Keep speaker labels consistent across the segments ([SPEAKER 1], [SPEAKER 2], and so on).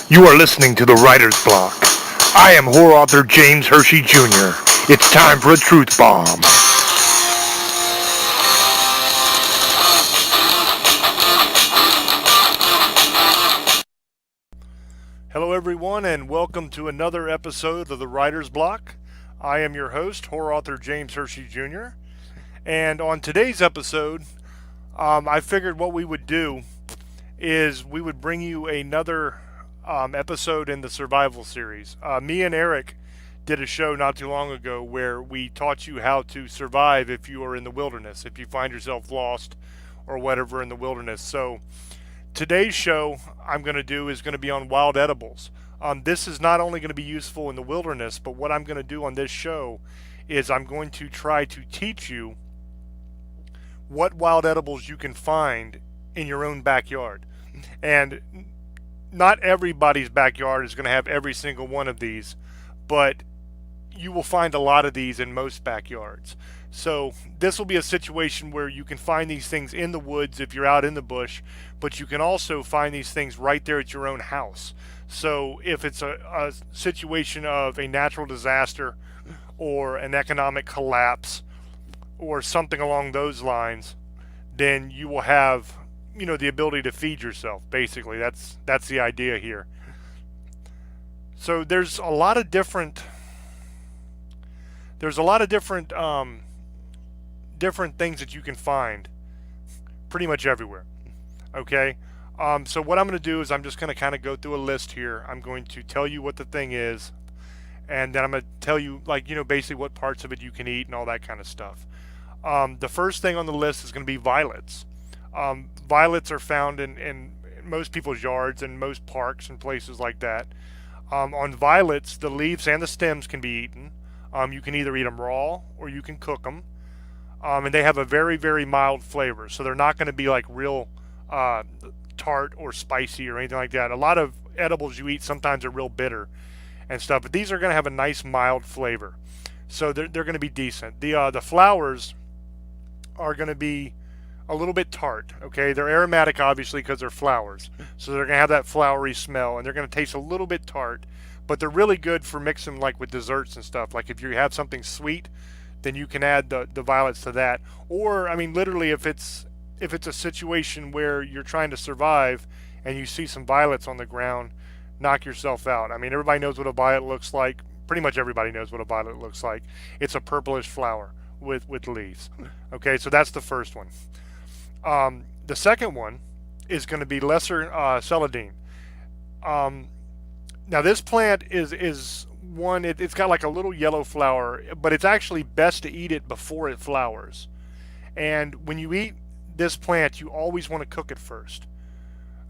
[SPEAKER 1] You are listening to the Writer's Block. I am horror author James Hershey Jr. It's time for a truth bomb. Hello, everyone, and welcome to another episode of the Writer's Block. I am your host, horror author James Hershey Jr. And on today's episode, I figured what we would do is we would bring you another episode in the survival series. Me and Eric did a show not too long ago where we taught you how to survive if you are in the wilderness, if you find yourself lost or whatever in the wilderness. So today's show I'm going to do is going to be on wild edibles. This is not only going to be useful in the wilderness, but what I'm going to do on this show is I'm going to try to teach you what wild edibles you can find in your own backyard. And not everybody's backyard is going to have every single one of these, but you will find a lot of these in most backyards. So this will be a situation where you can find these things in the woods if you're out in the bush, but you can also find these things right there at your own house. So if it's a situation of a natural disaster or an economic collapse or something along those lines, then you will have the ability to feed yourself. Basically, that's the idea here. So there's a lot of different different things that you can find pretty much everywhere. Okay. So what I'm going to do is I'm just going to kind of go through a list here. I'm going to tell you what the thing is, and then I'm going to tell you, basically what parts of it you can eat and all that kind of stuff. The first thing on the list is going to be violets. Violets are found in most people's yards and most parks and places like that. On violets, the leaves and the stems can be eaten. You can either eat them raw or you can cook them. And they have a very, very mild flavor. So they're not going to be like real tart or spicy or anything like that. A lot of edibles you eat sometimes are real bitter and stuff, but these are going to have a nice mild flavor. So they're going to be decent. The flowers are going to be a little bit tart. Okay, they're aromatic obviously because they're flowers, so they're gonna have that flowery smell, and they're gonna taste a little bit tart, but they're really good for mixing like with desserts and stuff. Like if you have something sweet, then you can add the violets to that. Or I mean, literally, if it's a situation where you're trying to survive and you see some violets on the ground, knock yourself out. I mean, everybody knows what a violet looks like. Pretty much everybody knows what a violet looks like. It's a purplish flower with leaves. Okay, so that's the first one. The second one is going to be lesser celandine. Now this plant is one. It's got like a little yellow flower, but it's actually best to eat it before it flowers. And when you eat this plant, you always want to cook it first,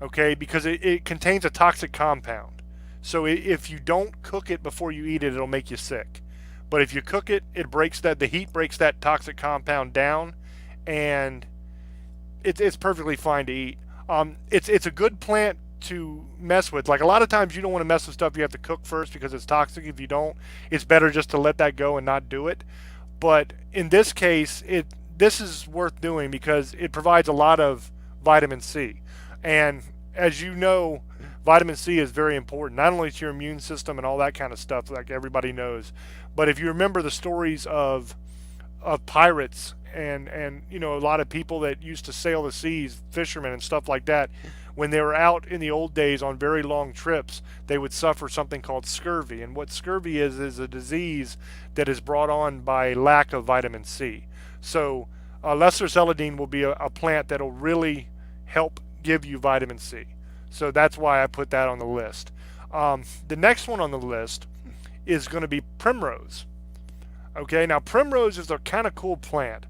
[SPEAKER 1] okay? Because it contains a toxic compound. So if you don't cook it before you eat it, it'll make you sick. But if you cook it, the heat breaks that toxic compound down, and it's perfectly fine to eat. It's a good plant to mess with. Like a lot of times you don't want to mess with stuff you have to cook first because it's toxic. If you don't, it's better just to let that go and not do it. But in this case, this is worth doing because it provides a lot of vitamin C. And as you know, vitamin C is very important, not only to your immune system and all that kind of stuff like everybody knows, but if you remember the stories of pirates and a lot of people that used to sail the seas, fishermen and stuff like that, when they were out in the old days on very long trips, they would suffer something called scurvy. And what scurvy is a disease that is brought on by lack of vitamin C. So lesser celandine will be a plant that will really help give you vitamin C. So that's why I put that on the list. The next one on the list is going to be primrose. Okay, now primrose is a kind of cool plant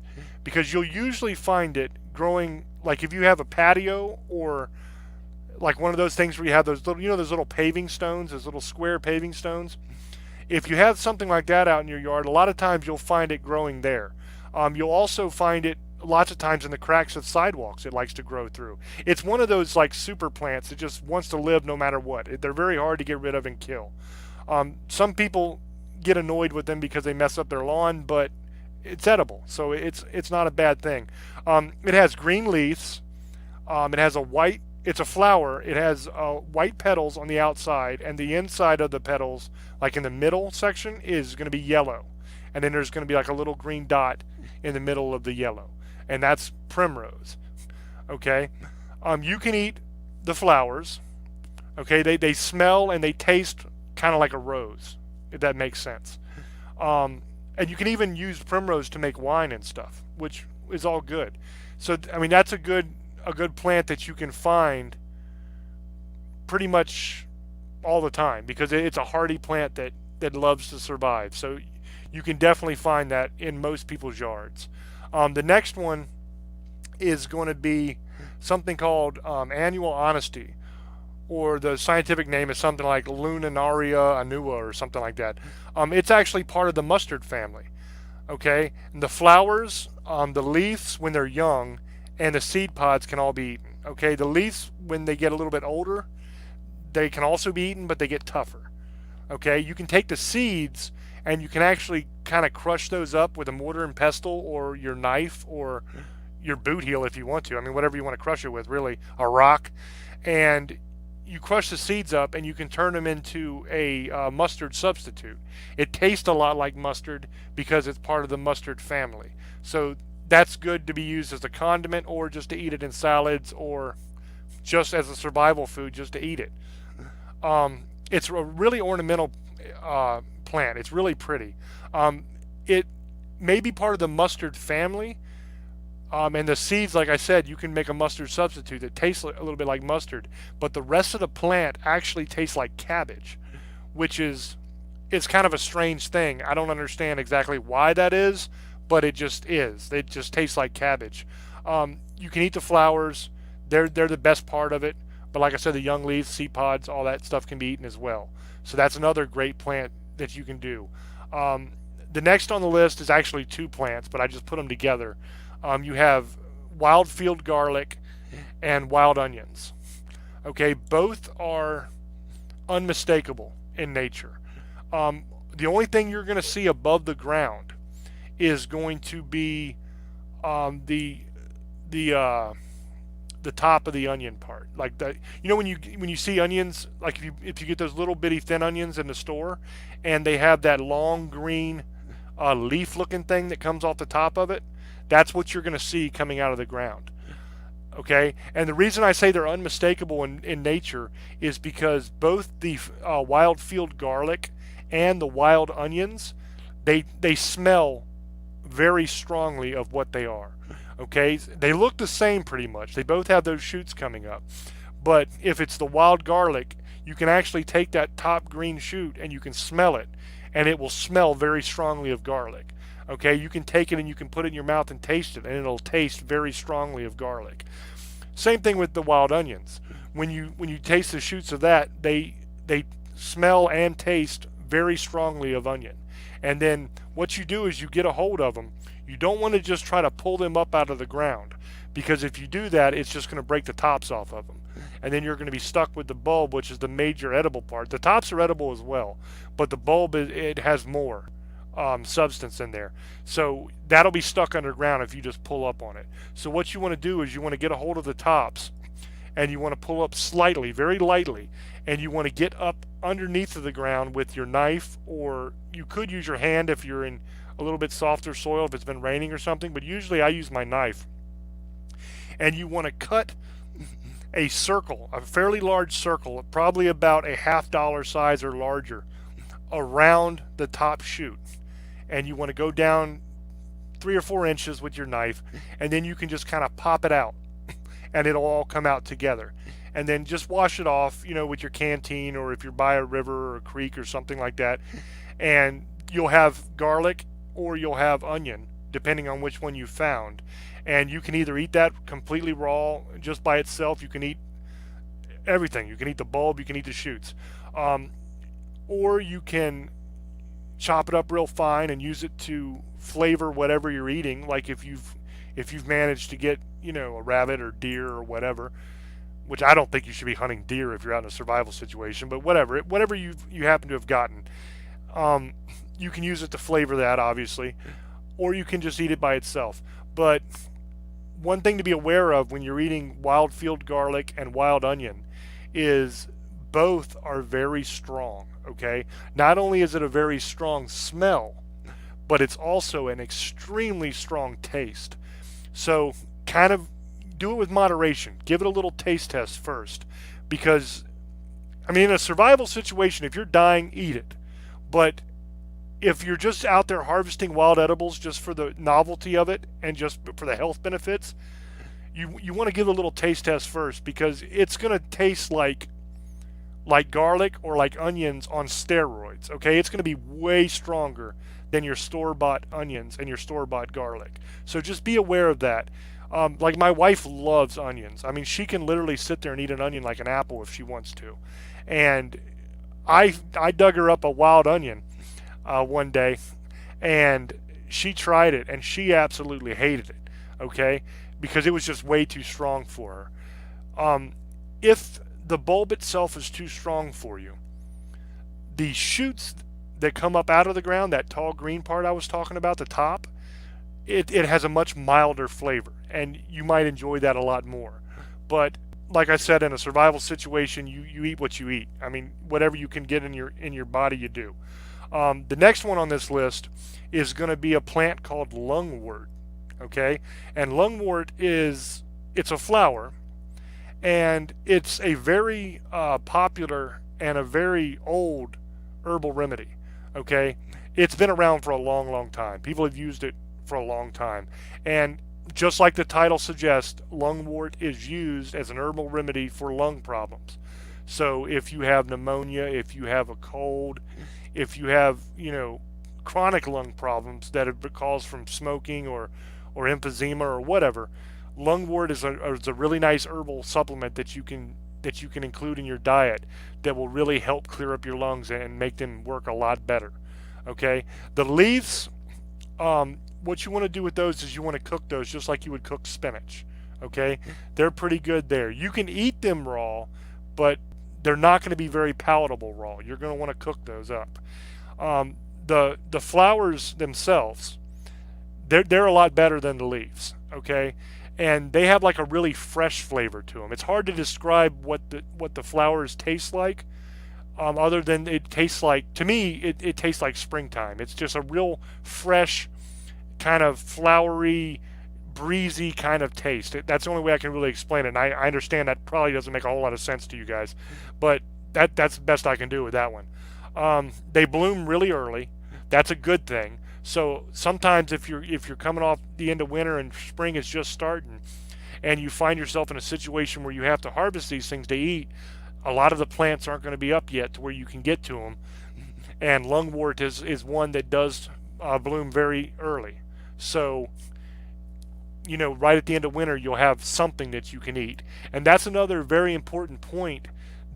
[SPEAKER 1] because you'll usually find it growing, like if you have a patio or like one of those things where you have those little, those little paving stones, those little square paving stones. If you have something like that out in your yard, a lot of times you'll find it growing there. You'll also find it lots of times in the cracks of sidewalks. It likes to grow through. It's one of those like super plants that just wants to live no matter what. They're very hard to get rid of and kill. Some people get annoyed with them because they mess up their lawn, but it's edible, so it's not a bad thing. It has green leaves. It has a white it's a flower. It has white petals on the outside, and the inside of the petals, like in the middle section, is going to be yellow. And then there's going to be like a little green dot in the middle of the yellow. And that's primrose. Okay? You can eat the flowers. Okay? They smell and they taste kind of like a rose, if that makes sense. And you can even use primrose to make wine and stuff, which is all good. So I mean that's a good plant that you can find pretty much all the time because it's a hardy plant that loves to survive. So you can definitely find that in most people's yards. The next one is going to be something called annual honesty, or the scientific name is something like Luminaria annua or something like that. It's actually part of the mustard family. Okay, and the flowers, the leaves when they're young, and the seed pods can all be eaten. Okay, the leaves when they get a little bit older, they can also be eaten, but they get tougher. Okay, you can take the seeds and you can actually kind of crush those up with a mortar and pestle or your knife or your boot heel if you want to. I mean, whatever you want to crush it with, really, a rock. And you crush the seeds up and you can turn them into a mustard substitute. It tastes a lot like mustard because it's part of the mustard family. So that's good to be used as a condiment or just to eat it in salads or just as a survival food just to eat it. It's a really ornamental plant. It's really pretty. It may be part of the mustard family. And the seeds, like I said, you can make a mustard substitute that tastes a little bit like mustard, but the rest of the plant actually tastes like cabbage, which is it's kind of a strange thing. I don't understand exactly why that is, but it just is. It just tastes like cabbage. You can eat the flowers; they're the best part of it. But like I said, the young leaves, seed pods, all that stuff can be eaten as well. So that's another great plant that you can do. The next on the list is actually two plants, but I just put them together. You have wild field garlic and wild onions. Okay, both are unmistakable in nature. The only thing you're going to see above the ground is going to be the the top of the onion part. Like that, you know, when you see onions, like if you get those little bitty thin onions in the store, and they have that long green leaf-looking thing that comes off the top of it. That's what you're going to see coming out of the ground. Okay, and the reason I say they're unmistakable in nature is because both the wild field garlic and the wild onions, they smell very strongly of what they are. Okay, they look the same pretty much. They both have those shoots coming up. But if it's the wild garlic, you can actually take that top green shoot and you can smell it, and it will smell very strongly of garlic. Okay, you can take it and you can put it in your mouth and taste it, and it'll taste very strongly of garlic. Same thing with the wild onions. When you taste the shoots of that, they smell and taste very strongly of onion. And then what you do is you get a hold of them. You don't want to just try to pull them up out of the ground, because if you do that, it's just going to break the tops off of them. And then you're going to be stuck with the bulb, which is the major edible part. The tops are edible as well, but the bulb, it has more substance in there. So that'll be stuck underground if you just pull up on it. So what you want to do is you want to get a hold of the tops, and you want to pull up slightly, very lightly, and you want to get up underneath of the ground with your knife, or you could use your hand if you're in a little bit softer soil, if it's been raining or something, but usually I use my knife. And you want to cut a circle, a fairly large circle, probably about a $half size or larger, around the top shoot. And you want to go down 3 or 4 inches with your knife, and then you can just kind of pop it out, and it'll all come out together. And then just wash it off, with your canteen, or if you're by a river or a creek or something like that. And you'll have garlic or you'll have onion, depending on which one you found. And you can either eat that completely raw, just by itself. You can eat everything. You can eat the bulb, you can eat the shoots. Or you can chop it up real fine and use it to flavor whatever you're eating. Like if you've managed to get, a rabbit or deer or whatever, which I don't think you should be hunting deer if you're out in a survival situation, but whatever you happen to have gotten, you can use it to flavor that, obviously, or you can just eat it by itself. But one thing to be aware of when you're eating wild field garlic and wild onion is both are very strong, okay? Not only is it a very strong smell, but it's also an extremely strong taste. So, kind of do it with moderation. Give it a little taste test first because I mean, in a survival situation, if you're dying, eat it. But if you're just out there harvesting wild edibles just for the novelty of it and just for the health benefits, you want to give it a little taste test first because it's going to taste like garlic or like onions on steroids. Okay, it's going to be way stronger than your store-bought onions and your store-bought garlic. So just be aware of that. Like my wife loves onions. I mean, she can literally sit there and eat an onion like an apple if she wants to. And I dug her up a wild onion one day, and she tried it, and she absolutely hated it. Okay, because it was just way too strong for her. If the bulb itself is too strong for you, the shoots that come up out of the ground, that tall green part I was talking about, the top, it has a much milder flavor, and you might enjoy that a lot more. But like I said, in a survival situation, you eat what you eat. I mean, whatever you can get in your body, you do. The next one on this list is going to be a plant called lungwort. Okay, and lungwort it's a flower, and it's a very popular and a very old herbal remedy. Okay, it's been around for a long, long time. People have used it for a long time, and just like the title suggests, lungwort is used as an herbal remedy for lung problems. So if you have pneumonia, if you have a cold, if you have, chronic lung problems that have been caused from smoking or emphysema or whatever, lungwort is a really nice herbal supplement that you can include in your diet that will really help clear up your lungs and make them work a lot better. Okay, the leaves, what you want to do with those is you want to cook those just like you would cook spinach. Okay, they're pretty good there. You can eat them raw, but they're not going to be very palatable raw. You're going to want to cook those up. The flowers themselves, they're a lot better than the leaves. Okay, and they have like a really fresh flavor to them. It's hard to describe what the flowers taste like. Other than it tastes like, to me, it tastes like springtime. It's just a real fresh, kind of flowery, breezy kind of taste. That's the only way I can really explain it. And I understand that probably doesn't make a whole lot of sense to you guys, but that's the best I can do with that one. They bloom really early. That's a good thing. So sometimes if you're coming off the end of winter and spring is just starting, and you find yourself in a situation where you have to harvest these things to eat, a lot of the plants aren't going to be up yet to where you can get to them. And lungwort is one that does bloom very early. So, right at the end of winter, you'll have something that you can eat. And that's another very important point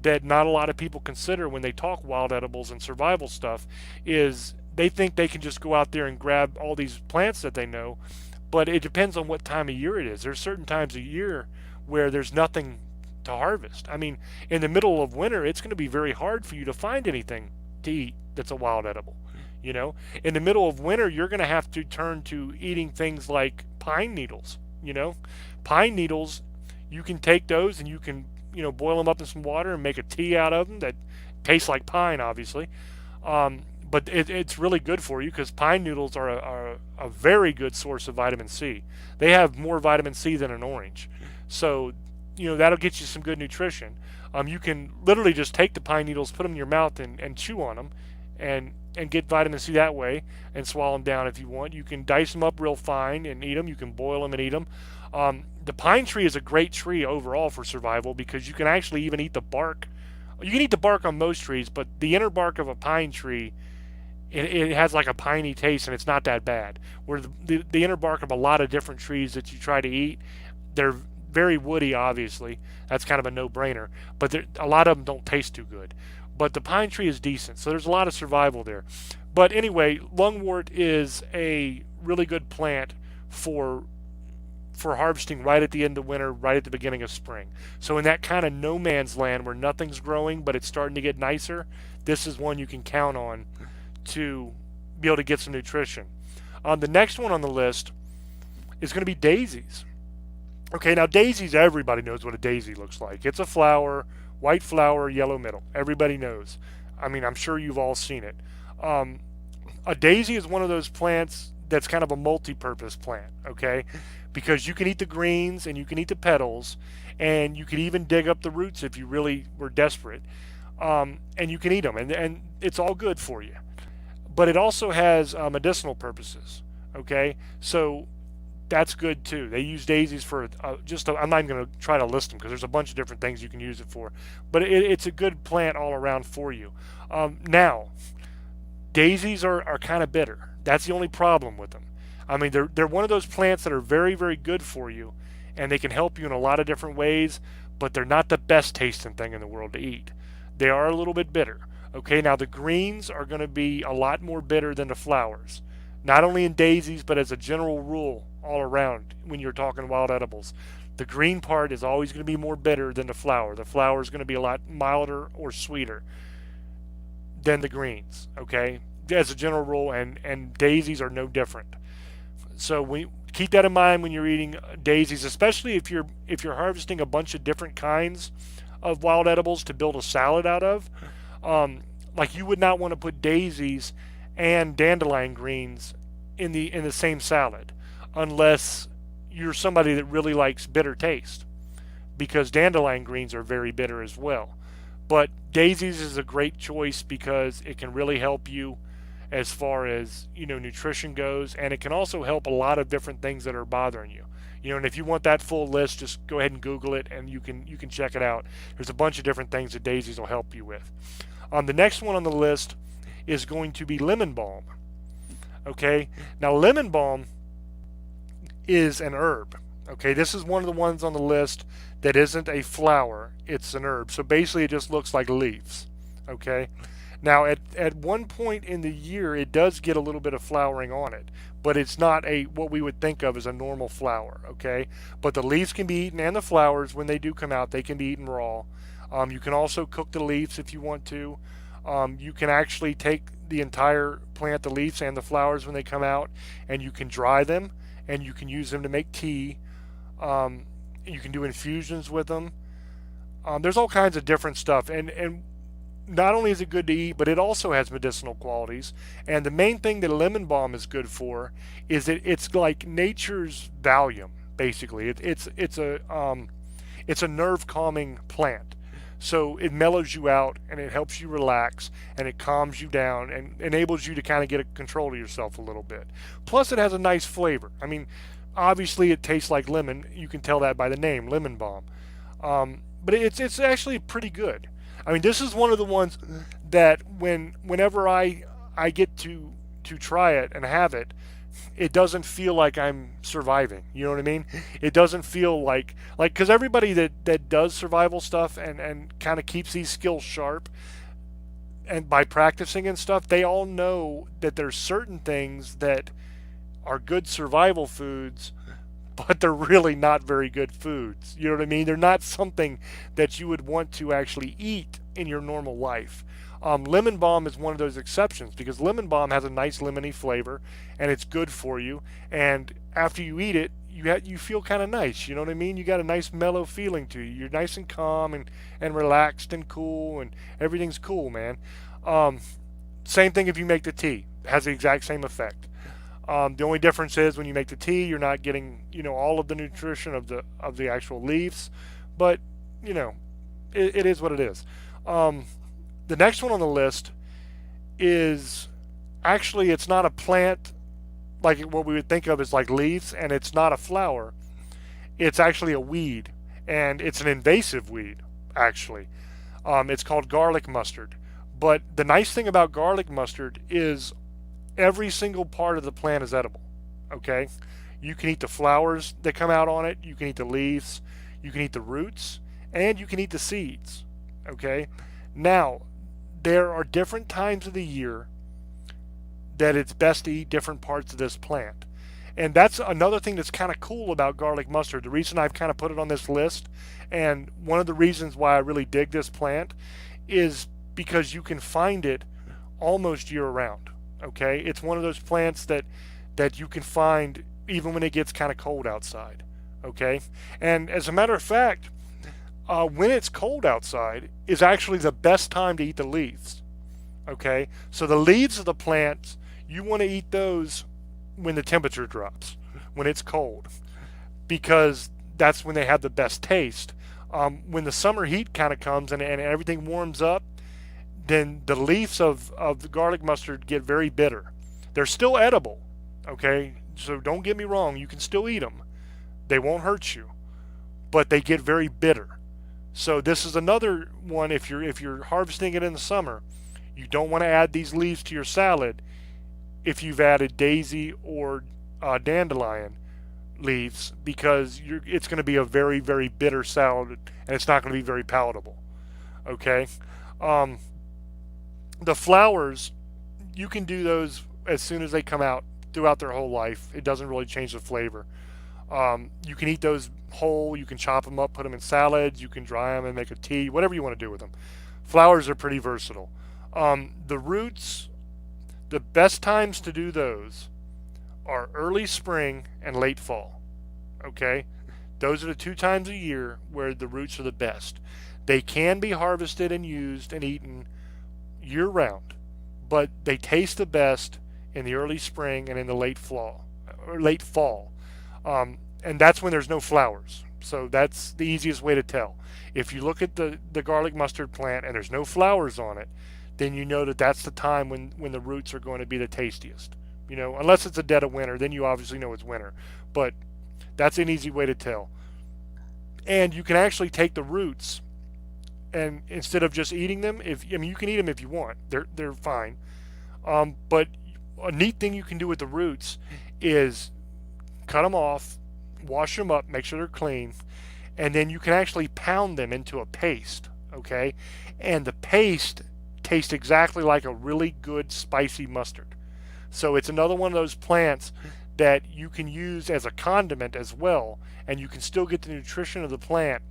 [SPEAKER 1] that not a lot of people consider when they talk wild edibles and survival stuff is they think they can just go out there and grab all these plants that they know, but it depends on what time of year it is. There's certain times of year where there's nothing to harvest. I mean, in the middle of winter, it's going to be very hard for you to find anything to eat that's a wild edible. In the middle of winter, you're going to have to turn to eating things like pine needles. Pine needles, you can take those and you can, boil them up in some water and make a tea out of them that tastes like pine, obviously. But it's really good for you because pine noodles are a very good source of vitamin C. They have more vitamin C than an orange. So, that'll get you some good nutrition. You can literally just take the pine needles, put them in your mouth, and chew on them and get vitamin C that way and swallow them down if you want. You can dice them up real fine and eat them. You can boil them and eat them. The pine tree is a great tree overall for survival because you can actually even eat the bark. You can eat the bark on most trees, but the inner bark of a pine tree, it has like a piney taste and it's not that bad. Where the inner bark of a lot of different trees that you try to eat, they're very woody, obviously. That's kind of a no-brainer. But a lot of them don't taste too good. But the pine tree is decent, so there's a lot of survival there. But anyway, lungwort is a really good plant for harvesting right at the end of winter, right at the beginning of spring. So in that kind of no man's land where nothing's growing but it's starting to get nicer, this is one you can count on to be able to get some nutrition. The next one on the list is going to be daisies. Okay, now daisies, everybody knows what a daisy looks like. It's a flower, white flower, yellow middle. Everybody knows. I mean, I'm sure you've all seen it. Um, a daisy is one of those plants that's kind of a multi-purpose plant, okay? Because you can eat the greens and you can eat the petals, and you can even dig up the roots if you really were desperate. And you can eat them, and it's all good for you. But it also has medicinal purposes, okay? So that's good too. They use daisies for I'm not even going to try to list them because there's a bunch of different things you can use it for. But it's a good plant all around for you. Now, daisies are kind of bitter. That's the only problem with them. I mean, they're one of those plants that are very, very good for you, and they can help you in a lot of different ways, but they're not the best tasting thing in the world to eat. They are a little bit bitter. Okay, now the greens are going to be a lot more bitter than the flowers. Not only in daisies, but as a general rule all around when you're talking wild edibles. The green part is always going to be more bitter than the flower. The flower is going to be a lot milder or sweeter than the greens, okay? As a general rule, and daisies are no different. So we keep that in mind when you're eating daisies, especially if you're harvesting a bunch of different kinds of wild edibles to build a salad out of. Like you would not want to put daisies and dandelion greens in the same salad unless you're somebody that really likes bitter taste, because dandelion greens are very bitter as well. But daisies is a great choice because it can really help you as far as nutrition goes, and it can also help a lot of different things that are bothering you. And if you want that full list, just go ahead and Google it, and you can check it out. There's a bunch of different things that daisies will help you with. The next one on the list is going to be lemon balm. Okay, now lemon balm is an herb. Okay, this is one of the ones on the list that isn't a flower, it's an herb. So basically, it just looks like leaves. Okay, now at one point in the year, it does get a little bit of flowering on it, but it's not a what we would think of as a normal flower. Okay, but the leaves can be eaten, and the flowers, when they do come out, they can be eaten raw. You can also cook the leaves if you want to. You can actually take the entire plant, the leaves and the flowers when they come out, and you can dry them, and you can use them to make tea. You can do infusions with them. There's all kinds of different stuff, and not only is it good to eat, but it also has medicinal qualities. And the main thing that lemon balm is good for is that it's like nature's Valium, basically. It's a nerve calming plant. So it mellows you out, and it helps you relax, and it calms you down and enables you to kind of get a control of yourself a little bit. Plus, it has a nice flavor. I mean, obviously it tastes like lemon. You can tell that by the name, lemon balm. But it's actually pretty good. I mean, this is one of the ones that whenever I get to try it and have it, it doesn't feel like I'm surviving. You know what I mean? It doesn't feel like because everybody that does survival stuff and kind of keeps these skills sharp, and by practicing and stuff, they all know that there's certain things that are good survival foods, but they're really not very good foods. You know what I mean? They're not something that you would want to actually eat in your normal life. Lemon balm is one of those exceptions because lemon balm has a nice lemony flavor, and it's good for you. And after you eat it, you feel kind of nice. You know what I mean? You got a nice mellow feeling to you. You're nice and calm and relaxed and cool, and everything's cool, man. Same thing if you make the tea. It has the exact same effect. The only difference is when you make the tea, you're not getting all of the nutrition of the actual leaves, but it is what it is. The next one on the list is actually it's not a plant like what we would think of as like leaves, and it's not a flower. It's actually a weed, and it's an invasive weed actually. It's called garlic mustard. But the nice thing about garlic mustard is every single part of the plant is edible. Okay, you can eat the flowers that come out on it. You can eat the leaves. You can eat the roots, and you can eat the seeds. Okay, now there are different times of the year that it's best to eat different parts of this plant. And that's another thing that's kind of cool about garlic mustard. The reason I've kind of put it on this list, and one of the reasons why I really dig this plant, is because you can find it almost year round. Okay, it's one of those plants that you can find even when it gets kind of cold outside. Okay, and as a matter of fact, when it's cold outside is actually the best time to eat the leaves. Okay, so the leaves of the plants, you want to eat those when the temperature drops, when it's cold, because that's when they have the best taste. When the summer heat kind of comes and everything warms up, then the leaves of the garlic mustard get very bitter. They're still edible, okay? So don't get me wrong, you can still eat them. They won't hurt you, but they get very bitter. So this is another one. If you're harvesting it in the summer, you don't want to add these leaves to your salad if you've added daisy or dandelion leaves, because it's going to be a very, very bitter salad, and it's not going to be very palatable. Okay. Um, the flowers, you can do those as soon as they come out throughout their whole life. It doesn't really change the flavor. You can eat those whole. You can chop them up, put them in salads. You can dry them and make a tea, whatever you want to do with them. Flowers are pretty versatile. The roots, the best times to do those are early spring and late fall. Okay? Those are the 2 times a year where the roots are the best. They can be harvested and used and eaten year round, but they taste the best in the early spring and in the late fall. Or late fall. And that's when there's no flowers. So that's the easiest way to tell. If you look at the garlic mustard plant and there's no flowers on it, then you know that that's the time when the roots are going to be the tastiest. Unless it's a dead of winter, then you obviously know it's winter. But that's an easy way to tell. And you can actually take the roots, and instead of just eating them, you can eat them if you want. They're fine. But a neat thing you can do with the roots is cut them off, wash them up, make sure they're clean, and then you can actually pound them into a paste. Okay, and the paste tastes exactly like a really good spicy mustard. So it's another one of those plants that you can use as a condiment as well, and you can still get the nutrition of the plant,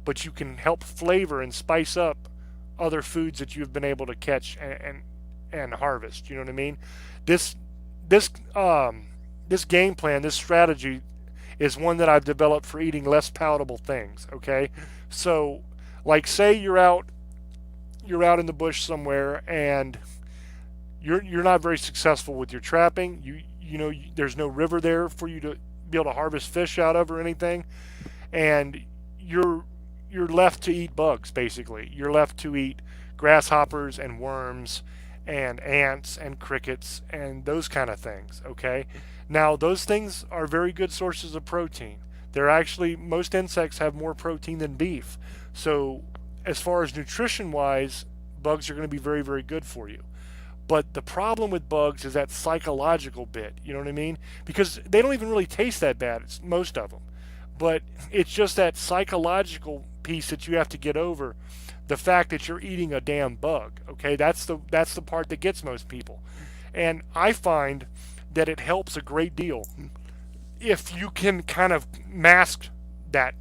[SPEAKER 1] but you can help flavor and spice up other foods that you've been able to catch and harvest. You know what I mean? This this this game plan, this strategy, is one that I've developed for eating less palatable things. Okay, so like say you're out in the bush somewhere and you're not very successful with your trapping. There's no river there for you to be able to harvest fish out of or anything, and you're left to eat bugs. Basically, you're left to eat grasshoppers and worms and ants and crickets and those kind of things. Okay, now those things are very good sources of protein. They're actually, most insects have more protein than beef. So as far as nutrition wise, bugs are going to be very, very good for you. But the problem with bugs is that psychological bit. You know what I mean? Because they don't even really taste that bad. It's most of them. But it's just that psychological piece that you have to get over. The fact that you're eating a damn bug. Okay, that's the part that gets most people. And I find that it helps a great deal if you can kind of mask that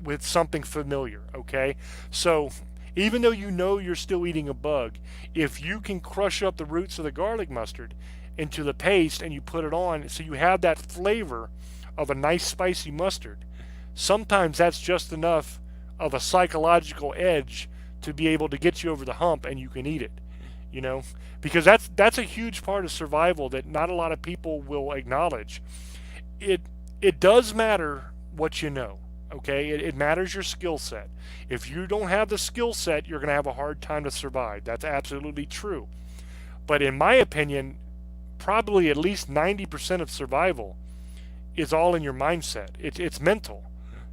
[SPEAKER 1] with something familiar. Okay, so even though you're still eating a bug, if you can crush up the roots of the garlic mustard into the paste and you put it on, so you have that flavor of a nice spicy mustard, sometimes that's just enough of a psychological edge to be able to get you over the hump and you can eat it. Because that's a huge part of survival that not a lot of people will acknowledge. It does matter what you know. Okay, it matters your skill set. If you don't have the skill set, you're going to have a hard time to survive. That's absolutely true. But in my opinion, probably at least 90% of survival is all in your mindset. It's mental.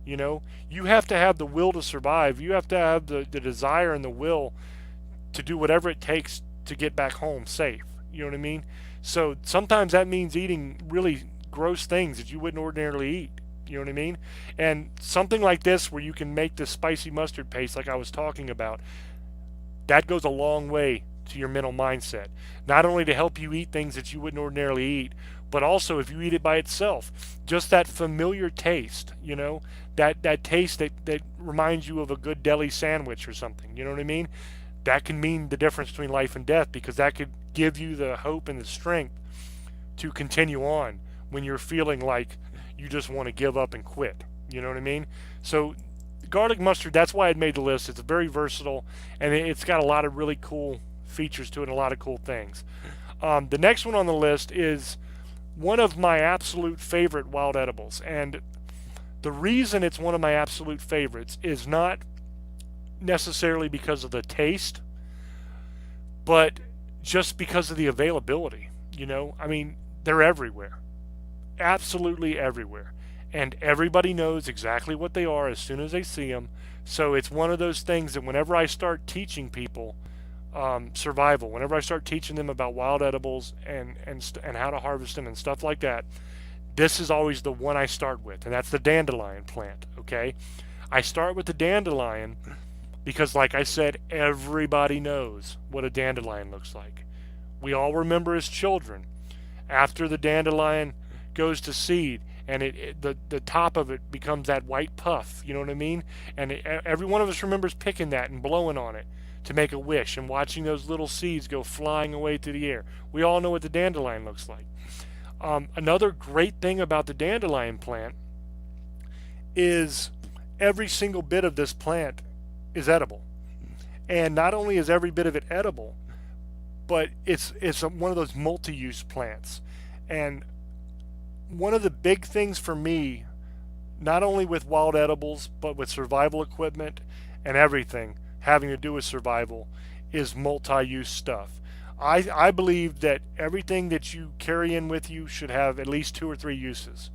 [SPEAKER 1] You have to have the will to survive. You have to have the desire and the will to do whatever it takes to get back home safe. You know what I mean? So sometimes that means eating really gross things that you wouldn't ordinarily eat. You know what I mean? And something like this, where you can make this spicy mustard paste like I was talking about, that goes a long way to your mental mindset. Not only to help you eat things that you wouldn't ordinarily eat, but also if you eat it by itself, just that familiar taste, that taste that reminds you of a good deli sandwich or something. You know what I mean? That can mean the difference between life and death, because that could give you the hope and the strength to continue on when you're feeling like you just want to give up and quit. You know what I mean? So garlic mustard, that's why it made the list. It's very versatile, and it's got a lot of really cool features to it and a lot of cool things. The next one on the list is one of my absolute favorite wild edibles. And the reason it's one of my absolute favorites is not necessarily because of the taste, but just because of the availability. I mean, they're everywhere, absolutely everywhere. And everybody knows exactly what they are as soon as they see them. So it's one of those things that whenever I start teaching people survival, whenever I start teaching them about wild edibles and how to harvest them and stuff like that, this is always the one I start with, and that's the dandelion plant. Okay, I start with the dandelion because, like I said, everybody knows what a dandelion looks like. We all remember as children after the dandelion goes to seed and the top of it becomes that white puff. You know what I mean? And every one of us remembers picking that and blowing on it to make a wish and watching those little seeds go flying away through the air. We all know what the dandelion looks like. Another great thing about the dandelion plant is every single bit of this plant is edible. And not only is every bit of it edible, but it's one of those multi-use plants. And one of the big things for me, not only with wild edibles, but with survival equipment and everything having to do with survival, is multi-use stuff. I believe that everything that you carry in with you should have at least 2 or 3 uses.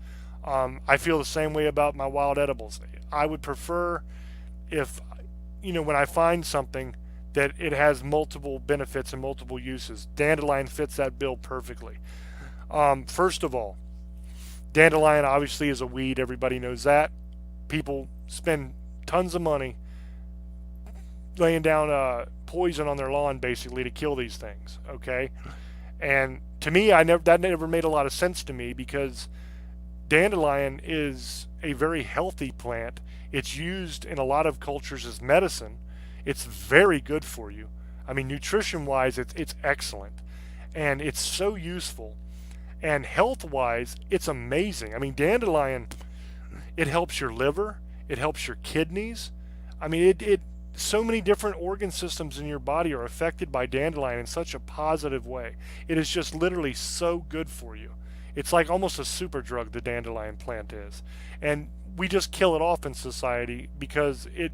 [SPEAKER 1] I feel the same way about my wild edibles. I would prefer if, when I find something that it has multiple benefits and multiple uses. Dandelion fits that bill perfectly. First of all, dandelion obviously is a weed. Everybody knows that. People spend tons of money laying down poison on their lawn basically to kill these things. Okay, and to me, that never made a lot of sense to me because dandelion is a very healthy plant. It's used in a lot of cultures as medicine. It's very good for you. I mean, nutrition-wise, it's excellent, and it's so useful. And health-wise, it's amazing. I mean, dandelion, it helps your liver, it helps your kidneys. I mean, it so many different organ systems in your body are affected by dandelion in such a positive way. It is just literally so good for you. It's like almost a super drug, the dandelion plant is. And we just kill it off in society because it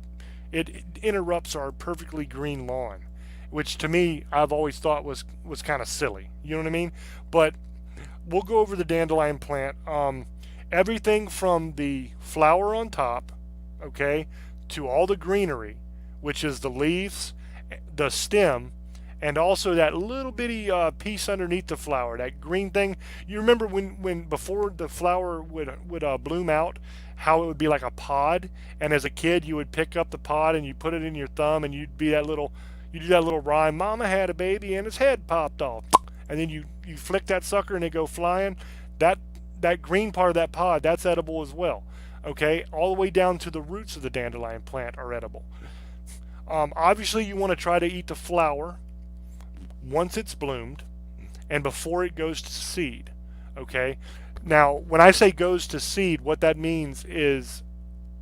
[SPEAKER 1] interrupts our perfectly green lawn, which to me I've always thought was kind of silly. You know what I mean? But we'll go over the dandelion plant. Everything from the flower on top, okay, to all the greenery, which is the leaves, the stem, and also that little bitty piece underneath the flower, that green thing. You remember when before the flower would bloom out, how it would be like a pod, and as a kid you would pick up the pod and you put it in your thumb and you do that little rhyme, "Mama had a baby and his head popped off," and then you flick that sucker and it go flying. That green part of that pod, that's edible as well. Okay, all the way down to the roots of the dandelion plant are edible. Obviously, you want to try to eat the flower once it's bloomed and before it goes to seed. Okay. Now, when I say goes to seed, what that means is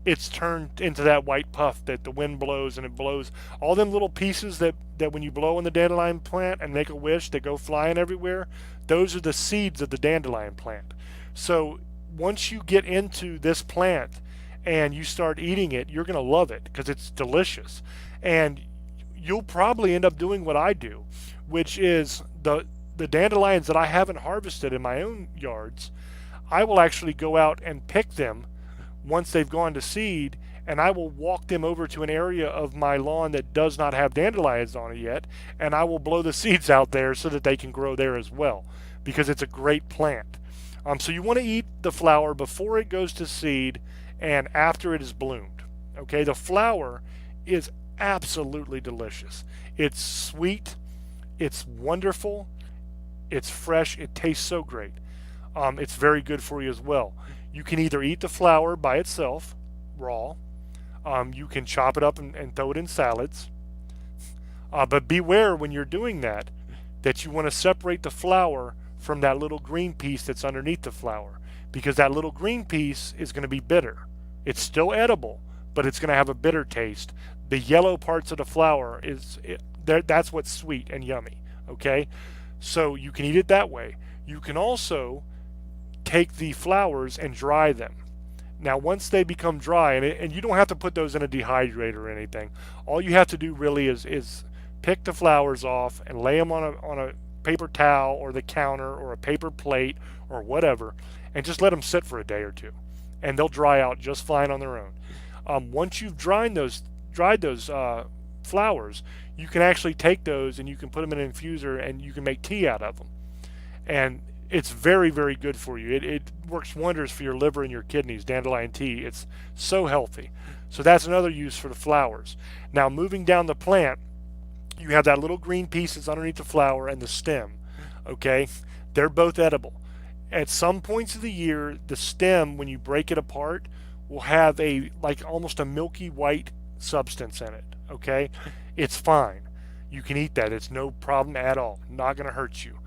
[SPEAKER 1] it's turned into that white puff that the wind blows, and it blows all them little pieces that when you blow on the dandelion plant and make a wish, they go flying everywhere. Those are the seeds of the dandelion plant. So once you get into this plant and you start eating it, you're going to love it because it's delicious. And you'll probably end up doing what I do, which is the dandelions that I haven't harvested in my own yards, I will actually go out and pick them once they've gone to seed, and I will walk them over to an area of my lawn that does not have dandelions on it yet, and I will blow the seeds out there so that they can grow there as well, because it's a great plant. So you want to eat the flower before it goes to seed and after it is bloomed. Okay, the flower is absolutely delicious. It's sweet, it's wonderful, it's fresh, it tastes so great. It's very good for you as well. You can either eat the flower by itself, raw. You can chop it up and throw it in salads. But beware when you're doing that you want to separate the flower from that little green piece that's underneath the flower, because that little green piece is going to be bitter. It's still edible, but it's going to have a bitter taste. The yellow parts of the flower that's what's sweet and yummy. Okay, so you can eat it that way. You can also take the flowers and dry them. Now, once they become dry, and you don't have to put those in a dehydrator or anything. All you have to do really is pick the flowers off and lay them on a paper towel or the counter or a paper plate or whatever, and just let them sit for a day or two, and they'll dry out just fine on their own. Once you've dried those flowers, you can actually take those and you can put them in an infuser and you can make tea out of them. And it's very, very good for you. It works wonders for your liver and your kidneys, dandelion tea. It's so healthy. So that's another use for the flowers. Now, moving down the plant, you have that little green pieces underneath the flower and the stem. Okay? They're both edible. At some points of the year, the stem, when you break it apart, will have a like almost a milky white substance in it. Okay? It's fine. You can eat that. It's no problem at all. Not going to hurt you.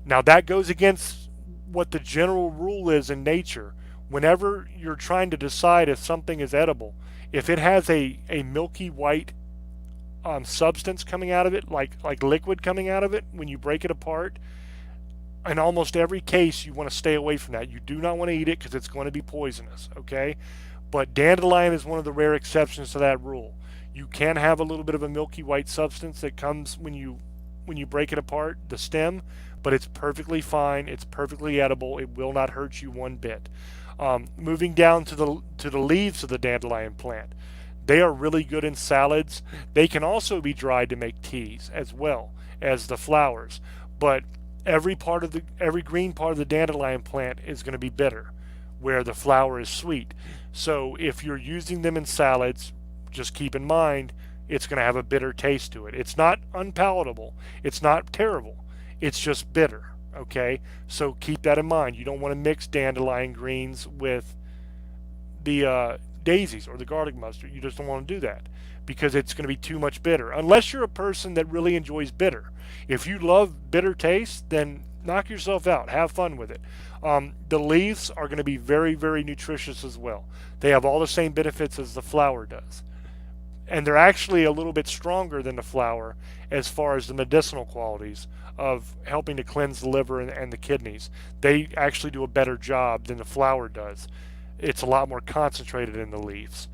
[SPEAKER 1] Now, that goes against what the general rule is in nature. Whenever you're trying to decide if something is edible, if it has a milky white substance coming out of it, like liquid coming out of it, when you break it apart, in almost every case, you want to stay away from that. You do not want to eat it because it's going to be poisonous, okay? But dandelion is one of the rare exceptions to that rule. You can have a little bit of a milky white substance that comes when you break it apart, the stem, but it's perfectly fine. It's perfectly edible. It will not hurt you one bit. Moving down to the leaves of the dandelion plant, they are really good in salads. They can also be dried to make teas as well as the flowers. But every green part of the dandelion plant is going to be bitter, where the flower is sweet. So if you're using them in salads, just keep in mind it's going to have a bitter taste to it. It's not unpalatable. It's not terrible. It's just bitter. Okay? So keep that in mind. You don't want to mix dandelion greens with the daisies or the garlic mustard. You just don't want to do that because it's going to be too much bitter. Unless you're a person that really enjoys bitter. If you love bitter taste, then knock yourself out. Have fun with it. The leaves are going to be very, very nutritious as well. They have all the same benefits as the flower does. And they're actually a little bit stronger than the flower as far as the medicinal qualities of helping to cleanse the liver and the kidneys. They actually do a better job than the flower does. It's a lot more concentrated in the leaves,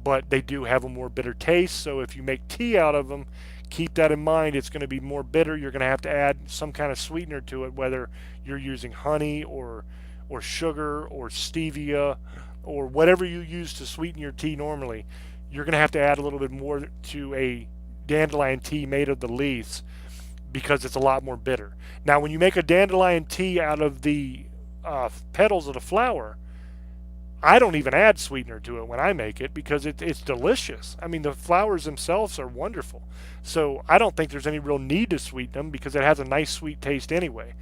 [SPEAKER 1] but they do have a more bitter taste. So if you make tea out of them, keep that in mind. It's going to be more bitter. You're going to have to add some kind of sweetener to it, whether you're using honey or sugar or stevia or whatever you use to sweeten your tea normally. You're going to have to add a little bit more to a dandelion tea made of the leaves because it's a lot more bitter. Now, when you make a dandelion tea out of the petals of the flower, I don't even add sweetener to it when I make it because it's delicious. I mean, the flowers themselves are wonderful. So I don't think there's any real need to sweeten them because it has a nice sweet taste anyway.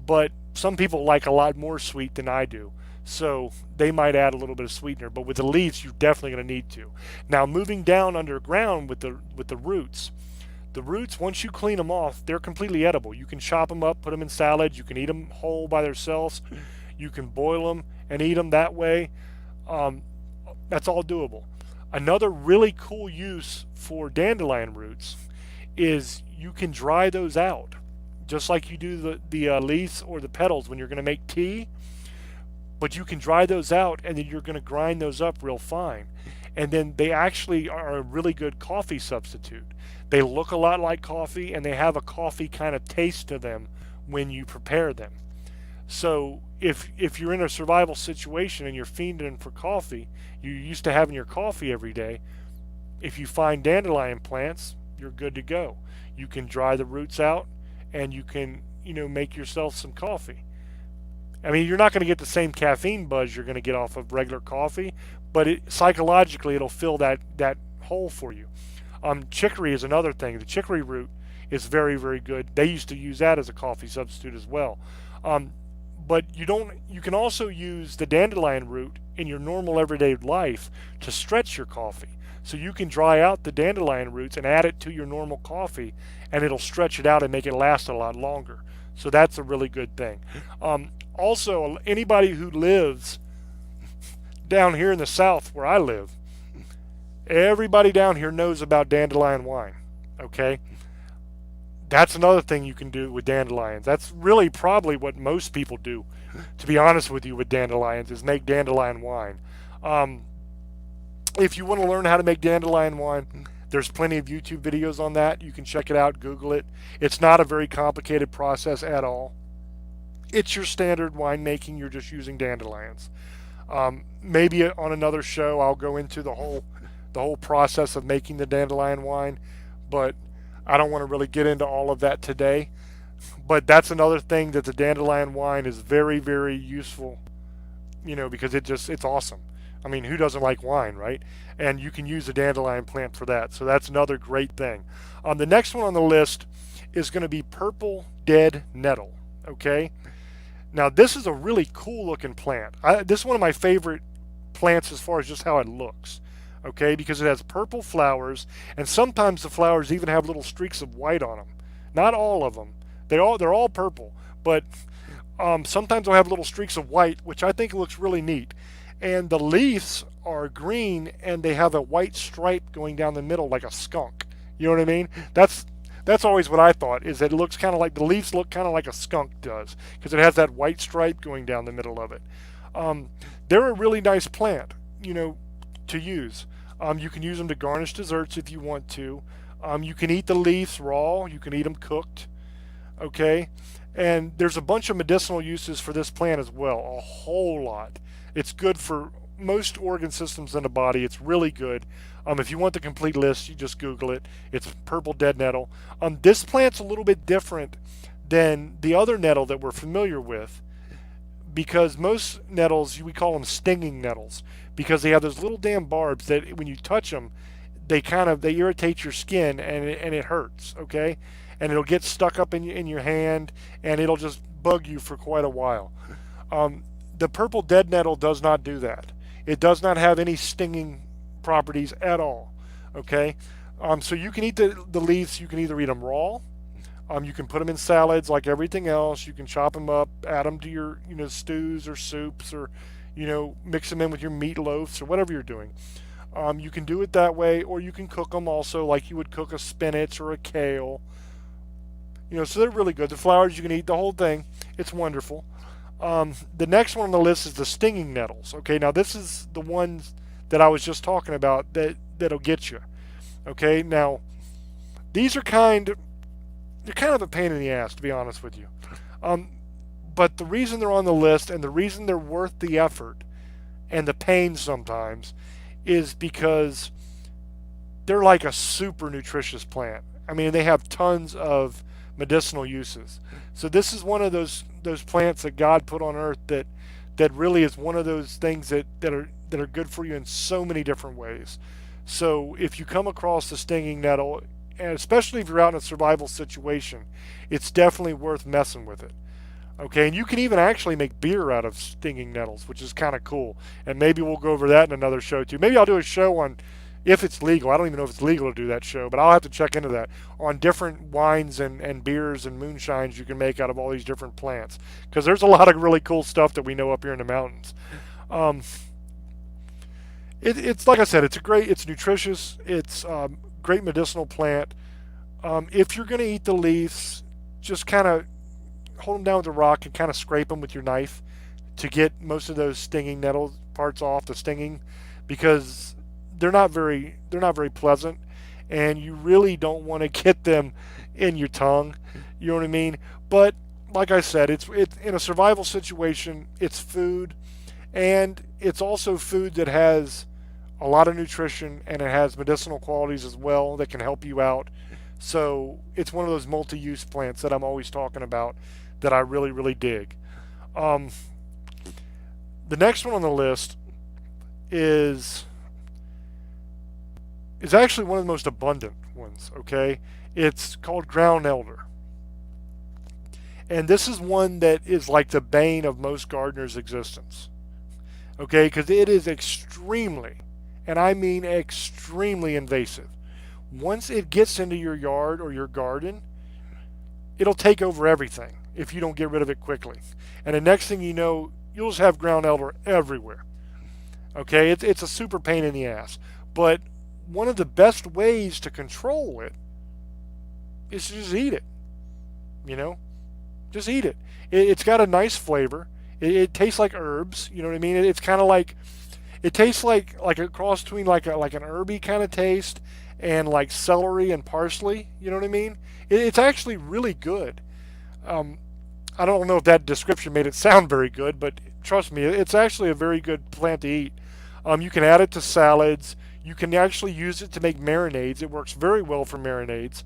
[SPEAKER 1] But some people like a lot more sweet than I do. So they might add a little bit of sweetener, but with the leaves, you're definitely going to need to. Now, moving down underground with the roots. The roots, once you clean them off, they're completely edible. You can chop them up, put them in salads. You can eat them whole by themselves. You can boil them and eat them that way. That's all doable. Another really cool use for dandelion roots is you can dry those out, just like you do the leaves or the petals when you're going to make tea. But you can dry those out and then you're going to grind those up real fine. And then they actually are a really good coffee substitute. They look a lot like coffee and they have a coffee kind of taste to them when you prepare them. So if you're in a survival situation and you're fiending for coffee, you're used to having your coffee every day, if you find dandelion plants, you're good to go. You can dry the roots out and you can, make yourself some coffee. I mean, you're not going to get the same caffeine buzz you're going to get off of regular coffee, but psychologically it'll fill that hole for you. Chicory is another thing. The chicory root is very, very good. They used to use that as a coffee substitute as well. But you can also use the dandelion root in your normal everyday life to stretch your coffee. So you can dry out the dandelion roots and add it to your normal coffee, and it'll stretch it out and make it last a lot longer. So that's a really good thing. Also, anybody who lives down here in the South where I live, everybody down here knows about dandelion wine. Okay? That's another thing you can do with dandelions. That's really probably what most people do, to be honest with you, with dandelions, is make dandelion wine. Um, if you want to learn how to make dandelion wine, there's plenty of YouTube videos on that. You can check it out, Google it. It's not a very complicated process at all. It's your standard winemaking. You're just using dandelions. Maybe on another show I'll go into the whole process of making the dandelion wine, but I don't want to really get into all of that today. But that's another thing, that the dandelion wine is very, very useful, because it's awesome. I mean, who doesn't like wine, right? And you can use the dandelion plant for that. So that's another great thing. The next one on the list is going to be purple dead nettle. Okay. Now this is a really cool looking plant. This is one of my favorite plants as far as just how it looks. Okay, because it has purple flowers, and sometimes the flowers even have little streaks of white on them. Not all of them. They're all purple, but sometimes they'll have little streaks of white, which I think looks really neat. And the leaves are green, and they have a white stripe going down the middle like a skunk. You know what I mean? That's always what I thought, is that it looks kind of like, the leaves look kind of like a skunk does, because it has that white stripe going down the middle of it. They're a really nice plant, to use. You can use them to garnish desserts if you want to. You can eat the leaves raw. You can eat them cooked. Okay? And there's a bunch of medicinal uses for this plant as well. A whole lot. It's good for most organ systems in the body. It's really good. If you want the complete list, you just Google it. It's purple dead nettle. This plant's a little bit different than the other nettle that we're familiar with, because most nettles, we call them stinging nettles, because they have those little damn barbs that when you touch them, they irritate your skin, and it hurts. Okay, and it'll get stuck up in your hand, and it'll just bug you for quite a while. The purple dead nettle does not do that. It does not have any stinging properties at all. Okay, so you can eat the leaves. You can either eat them raw. You can put them in salads like everything else. You can chop them up, add them to your stews or soups, or mix them in with your meatloafs or whatever you're doing. You can do it that way, or you can cook them also like you would cook a spinach or a kale. So they're really good. The flowers, you can eat the whole thing. It's wonderful. The next one on the list is the stinging nettles. Okay, now this is the ones that I was just talking about that'll get you. Okay, now these are they're kind of a pain in the ass, to be honest with you. But the reason they're on the list, and the reason they're worth the effort and the pain sometimes, is because they're like a super nutritious plant. I mean, they have tons of medicinal uses. So this is one of those plants that God put on earth that really is one of those things that are good for you in so many different ways. So if you come across the stinging nettle, and especially if you're out in a survival situation, it's definitely worth messing with it. Okay, and you can even actually make beer out of stinging nettles, which is kind of cool. And maybe we'll go over that in another show too. Maybe I'll do a show on if it's legal. I don't even know if it's legal to do that show, but I'll have to check into that, on different wines and beers and moonshines you can make out of all these different plants, because there's a lot of really cool stuff that we know up here in the mountains. It's like I said, it's nutritious. It's great medicinal plant. If you're going to eat the leaves, just kind of hold them down with a rock and kind of scrape them with your knife to get most of those stinging nettle parts off, the stinging, because they're not very pleasant, and you really don't want to get them in your tongue. You know what I mean? But like I said, it's in a survival situation. It's food, and it's also food that has a lot of nutrition, and it has medicinal qualities as well that can help you out. So it's one of those multi-use plants that I'm always talking about that I really, really dig. The next one on the list is actually one of the most abundant ones. Okay, it's called ground elder, and this is one that is like the bane of most gardeners' existence. Okay, because it is extremely, and I mean extremely, invasive. Once it gets into your yard or your garden, it'll take over everything if you don't get rid of it quickly. And the next thing you know, you'll just have ground elder everywhere. Okay, it's a super pain in the ass. But one of the best ways to control it is to just eat it. You know, just eat it. It's got a nice flavor. It tastes like herbs. You know what I mean? It's kind of like it tastes like a cross between like an herby kind of taste and like celery and parsley. You know what I mean? It's actually really good. Um, I don't know if that description made it sound very good, but trust me, it's actually a very good plant to eat. You can add it to salads. You can actually use it to make marinades. It works very well for marinades.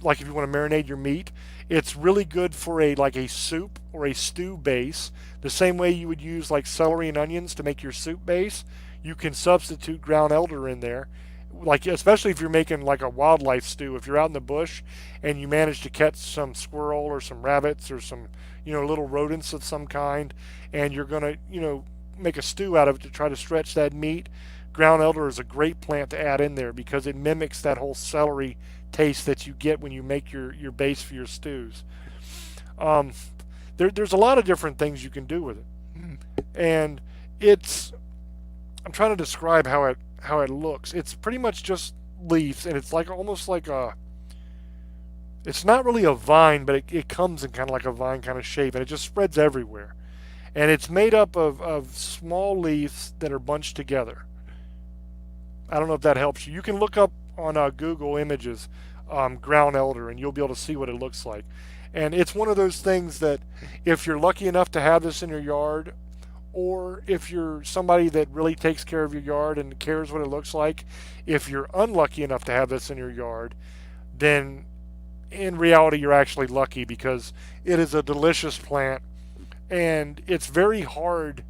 [SPEAKER 1] Like if you want to marinate your meat, it's really good for a like a soup or a stew base. The same way you would use like celery and onions to make your soup base, you can substitute ground elder in there. Like especially if you're making like a wildlife stew, if you're out in the bush and you manage to catch some squirrel or some rabbits or some little rodents of some kind, and you're gonna make a stew out of it to try to stretch that meat. Ground elder is a great plant to add in there because it mimics that whole celery taste that you get when you make your base for your stews. Um, there's a lot of different things you can do with it, and it's I'm trying to describe how it looks. It's pretty much just leaves, and it's like almost like a. It's not really a vine, but it comes in kind of like a vine kind of shape, and it just spreads everywhere. And it's made up of small leaves that are bunched together. I don't know if that helps you. You can look up on Google Images ground elder, and you'll be able to see what it looks like. And it's one of those things that if you're lucky enough to have this in your yard, or if you're somebody that really takes care of your yard and cares what it looks like, if you're unlucky enough to have this in your yard, then in reality you're actually lucky because it is a delicious plant and it's very hard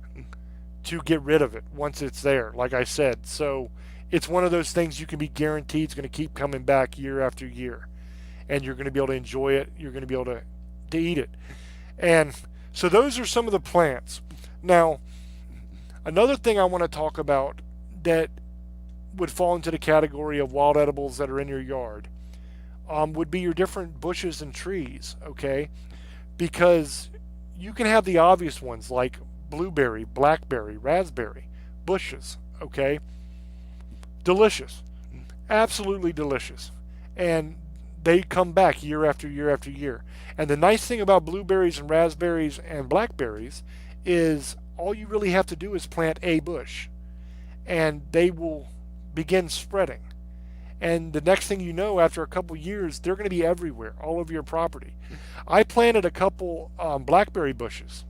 [SPEAKER 1] to get rid of it once it's there, like I said. So it's one of those things you can be guaranteed is going to keep coming back year after year, and you're going to be able to enjoy it. You're going to be able to eat it. And so those are some of the plants. Now, another thing I want to talk about that would fall into the category of wild edibles that are in your yard would be your different bushes and trees, okay? Because you can have the obvious ones like blueberry, blackberry, raspberry, bushes, okay? Delicious. Absolutely delicious. And they come back year after year after year. And the nice thing about blueberries and raspberries and blackberries is all you really have to do is plant a bush and they will begin spreading. And the next thing you know, after a couple years, they're going to be everywhere, all over your property. I planted a couple blackberry bushes,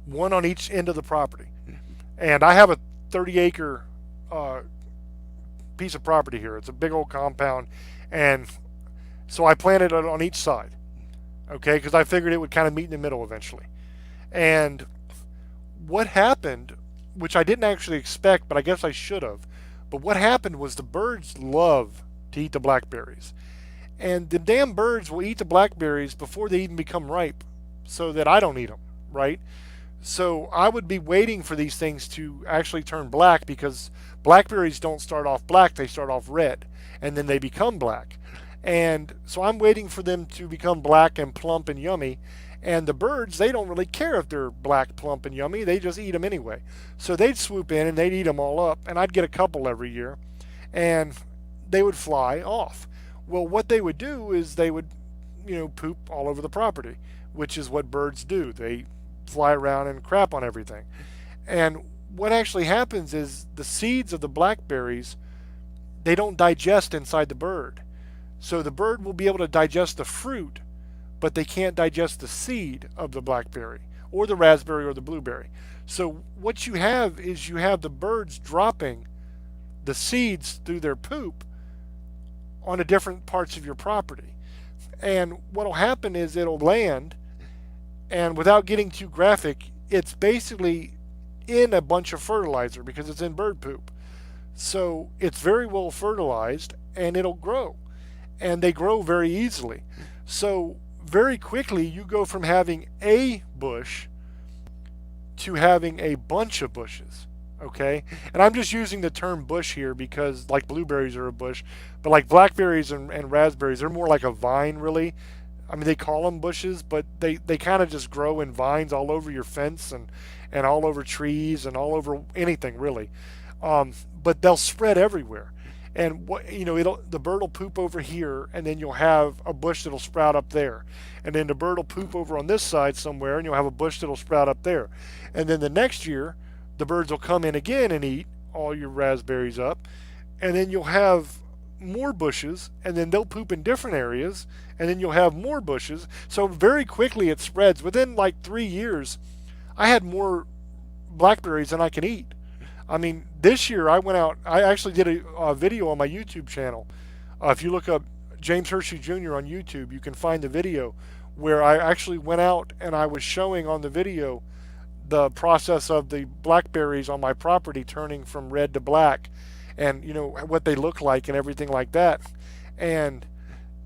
[SPEAKER 1] one on each end of the property. And I have a 30-acre piece of property here. It's a big old compound. And so I planted it on each side, okay, because I figured it would kind of meet in the middle eventually. And what happened, which I didn't actually expect, but I guess I should have, but what happened was the birds love to eat the blackberries. And the damn birds will eat the blackberries before they even become ripe so that I don't eat them, right? So I would be waiting for these things to actually turn black because blackberries don't start off black, they start off red, and then they become black. And so I'm waiting for them to become black and plump and yummy. And the birds, they don't really care if they're black, plump, and yummy. They just eat them anyway. So they'd swoop in and they'd eat them all up. And I'd get a couple every year. And they would fly off. Well, what they would do is they would, poop all over the property, which is what birds do. They fly around and crap on everything. And what actually happens is the seeds of the blackberries, they don't digest inside the bird. So the bird will be able to digest the fruit, but they can't digest the seed of the blackberry or the raspberry or the blueberry. So what you have is you have the birds dropping the seeds through their poop onto different parts of your property. And what'll happen is it'll land, and without getting too graphic, it's basically in a bunch of fertilizer because it's in bird poop. So it's very well fertilized and it'll grow. And they grow very easily. So very quickly you go from having a bush to having a bunch of bushes, okay? And I'm just using the term bush here because like blueberries are a bush, but like blackberries and raspberries, they're more like a vine really. I mean, they call them bushes, but they kind of just grow in vines all over your fence and all over trees and all over anything really. But they'll spread everywhere. And what the bird will poop over here, and then you'll have a bush that'll sprout up there, and then the bird will poop over on this side somewhere, and you'll have a bush that'll sprout up there, and then the next year, the birds will come in again and eat all your raspberries up, and then you'll have more bushes, and then they'll poop in different areas, and then you'll have more bushes. So very quickly it spreads. Within like 3 years, I had more blackberries than I can eat. I mean, this year I went out. I actually did a video on my YouTube channel. If you look up James Hershey Jr. on YouTube, you can find the video where I actually went out and I was showing on the video the process of the blackberries on my property turning from red to black, and what they look like and everything like that. And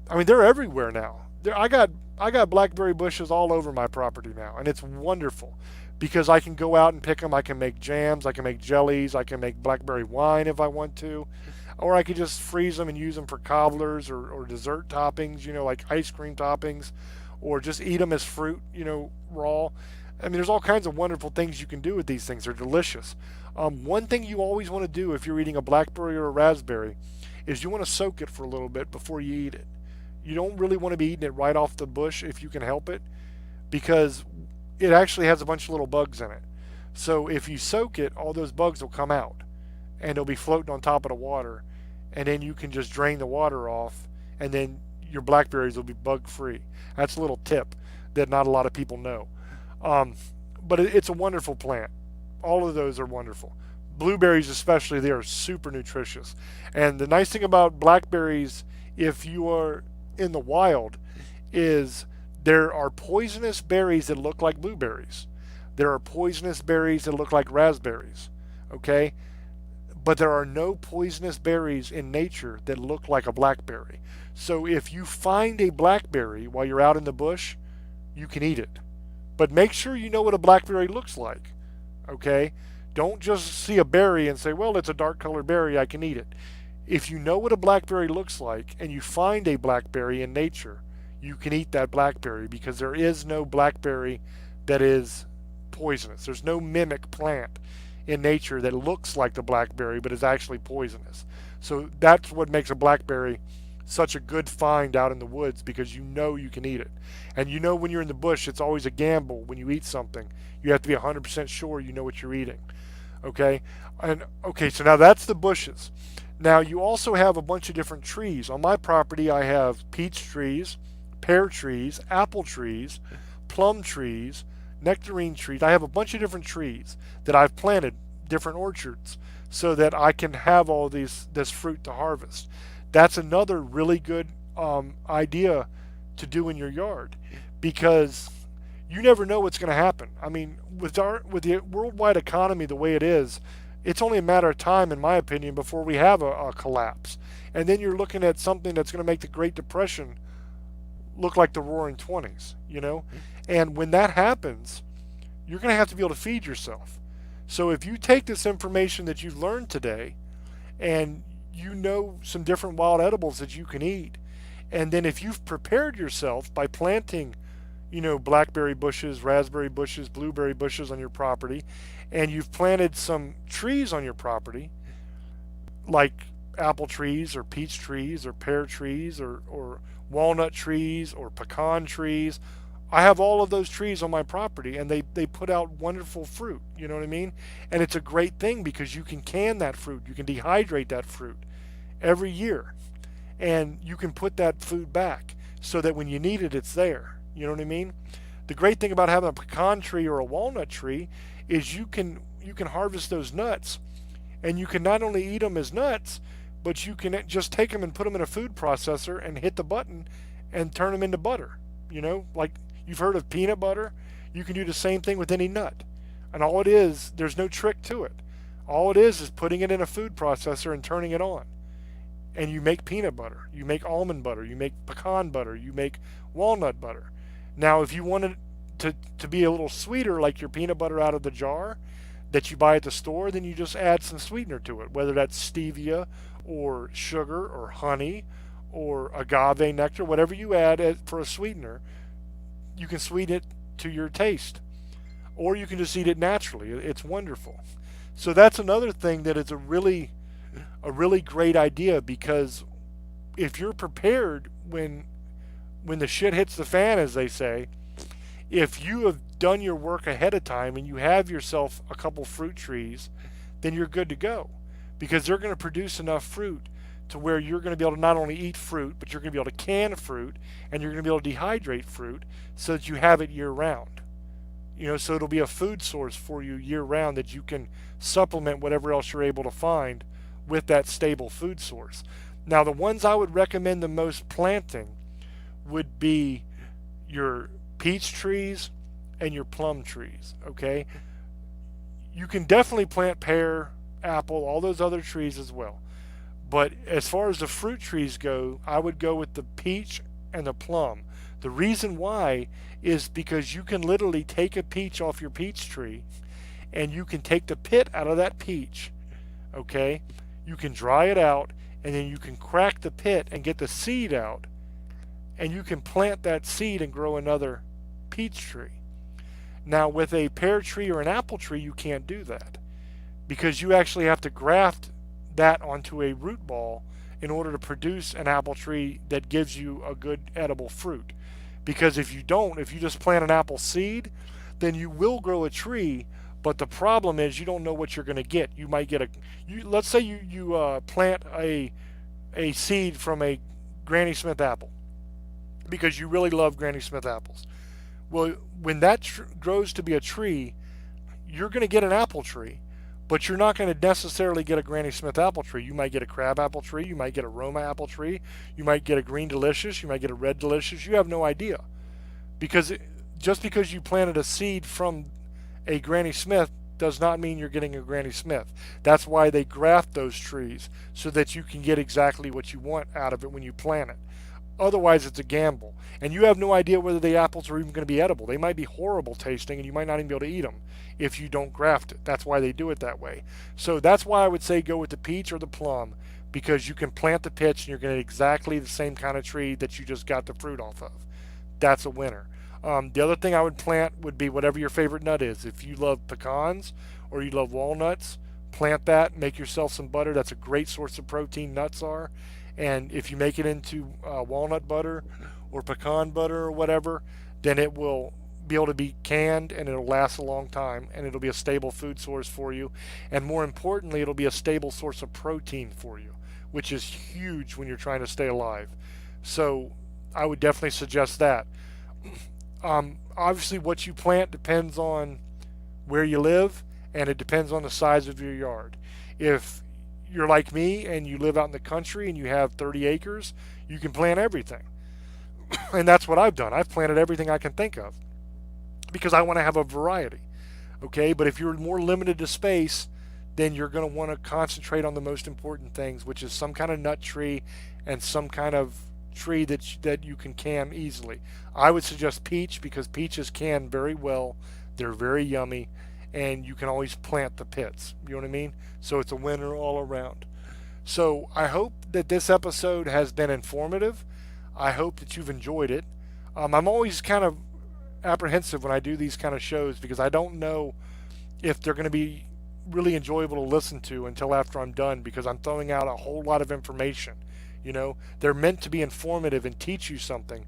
[SPEAKER 1] I mean, they're everywhere now. I got blackberry bushes all over my property now, and it's wonderful because I can go out and pick them. I can make jams, I can make jellies, I can make blackberry wine if I want to, or I could just freeze them and use them for cobblers or dessert toppings, like ice cream toppings, or just eat them as fruit, raw. I mean, there's all kinds of wonderful things you can do with these things. They're delicious. One thing you always want to do if you're eating a blackberry or a raspberry is you want to soak it for a little bit before you eat it. You don't really want to be eating it right off the bush if you can help it, because it actually has a bunch of little bugs in it. So if you soak it, all those bugs will come out and they'll be floating on top of the water, and then you can just drain the water off, and then your blackberries will be bug free. That's a little tip that not a lot of people know. But it's a wonderful plant. All of those are wonderful. Blueberries especially, they are super nutritious. And the nice thing about blackberries, if you are in the wild, is there are poisonous berries that look like blueberries. There are poisonous berries that look like raspberries. Okay? But there are no poisonous berries in nature that look like a blackberry. So if you find a blackberry while you're out in the bush, you can eat it. But make sure you know what a blackberry looks like. Okay? Don't just see a berry and say, well, it's a dark colored berry, I can eat it. If you know what a blackberry looks like and you find a blackberry in nature, you can eat that blackberry, because there is no blackberry that is poisonous. There's no mimic plant in nature that looks like the blackberry but is actually poisonous. So that's what makes a blackberry such a good find out in the woods, because you know you can eat it. And when you're in the bush, it's always a gamble when you eat something. You have to be 100% sure you know what you're eating. Okay? And okay, so now that's the bushes. Now you also have a bunch of different trees. On my property I have peach trees, pear trees, apple trees, plum trees, nectarine trees. I have a bunch of different trees that I've planted, different orchards, so that I can have all this fruit to harvest. That's another really good idea to do in your yard, because you never know what's going to happen. I mean, with the worldwide economy the way it is, it's only a matter of time, in my opinion, before we have a collapse. And then you're looking at something that's going to make the Great Depression look like the Roaring Twenties, And when that happens, you're going to have to be able to feed yourself. So if you take this information that you've learned today, and some different wild edibles that you can eat, and then if you've prepared yourself by planting blackberry bushes, raspberry bushes, blueberry bushes on your property, and you've planted some trees on your property, like apple trees or peach trees or pear trees or walnut trees or pecan trees. I have all of those trees on my property, and they put out wonderful fruit, you know what I mean? And it's a great thing because you can can that fruit, you can dehydrate that fruit every year, and you can put that food back so that when you need it, it's there. You know what I mean? The great thing about having a pecan tree or a walnut tree is you can harvest those nuts, and you can not only eat them as nuts, but you can just take them and put them in a food processor and hit the button and turn them into butter. Like you've heard of peanut butter? You can do the same thing with any nut. And all it is, there's no trick to it. All it is putting it in a food processor and turning it on. And you make peanut butter, you make almond butter, you make pecan butter, you make walnut butter. Now, if you wanted to be a little sweeter, like your peanut butter out of the jar that you buy at the store, then you just add some sweetener to it, whether that's stevia or sugar or honey or agave nectar, whatever you add for a sweetener, you can sweeten it to your taste. Or you can just eat it naturally. It's wonderful. So that's another thing that is a really great idea, because if you're prepared when the shit hits the fan, as they say, if you have done your work ahead of time and you have yourself a couple fruit trees, then you're good to go, because they're going to produce enough fruit to where you're going to be able to not only eat fruit, but you're going to be able to can fruit, and you're going to be able to dehydrate fruit so that you have it year round. So it'll be a food source for you year round, that you can supplement whatever else you're able to find with that stable food source. Now, the ones I would recommend the most planting would be your peach trees and your plum trees, okay? You can definitely plant pear, apple, all those other trees as well. But as far as the fruit trees go, I would go with the peach and the plum. The reason why is because you can literally take a peach off your peach tree, and you can take the pit out of that peach, okay? You can dry it out, and then you can crack the pit and get the seed out, and you can plant that seed and grow another peach tree. Now, with a pear tree or an apple tree, you can't do that, because you actually have to graft that onto a root ball in order to produce an apple tree that gives you a good edible fruit. Because if you don't, if you just plant an apple seed, then you will grow a tree, but the problem is you don't know what you're going to get. You might get let's say you plant a seed from a Granny Smith apple, because you really love Granny Smith apples. Well, when that grows to be a tree, you're going to get an apple tree, but you're not going to necessarily get a Granny Smith apple tree. You might get a crab apple tree, you might get a Roma apple tree, you might get a green delicious, you might get a red delicious. You have no idea. Just because you planted a seed from a Granny Smith does not mean you're getting a Granny Smith. That's why they graft those trees, so that you can get exactly what you want out of it when you plant it. Otherwise, it's a gamble. And you have no idea whether the apples are even going to be edible. They might be horrible tasting, and you might not even be able to eat them if you don't graft it. That's why they do it that way. So that's why I would say go with the peach or the plum, because you can plant the pitch and you're going to get exactly the same kind of tree that you just got the fruit off of. That's a winner. The other thing I would plant would be whatever your favorite nut is. If you love pecans or you love walnuts, plant that. Make yourself some butter. That's a great source of protein, nuts are. And if you make it into walnut butter or pecan butter or whatever, then it will be able to be canned, and it'll last a long time, and it'll be a stable food source for you. And more importantly, it'll be a stable source of protein for you, which is huge when you're trying to stay alive. So I would definitely suggest that. Obviously, what you plant depends on where you live, and it depends on the size of your yard. If you're like me and you live out in the country and you have 30 acres, you can plant everything. And that's what I've done. I've planted everything I can think of, because I want to have a variety. Okay, but if you're more limited to space, then you're going to want to concentrate on the most important things, which is some kind of nut tree and some kind of tree that you can can easily. I would suggest peach, because peaches can very well. They're very yummy, and you can always plant the pits. You know what I mean? So it's a winner all around. So I hope that this episode has been informative. I hope that you've enjoyed it. I'm always kind of apprehensive when I do these kind of shows, because I don't know if they're going to be really enjoyable to listen to until after I'm done, because I'm throwing out a whole lot of information. They're meant to be informative and teach you something,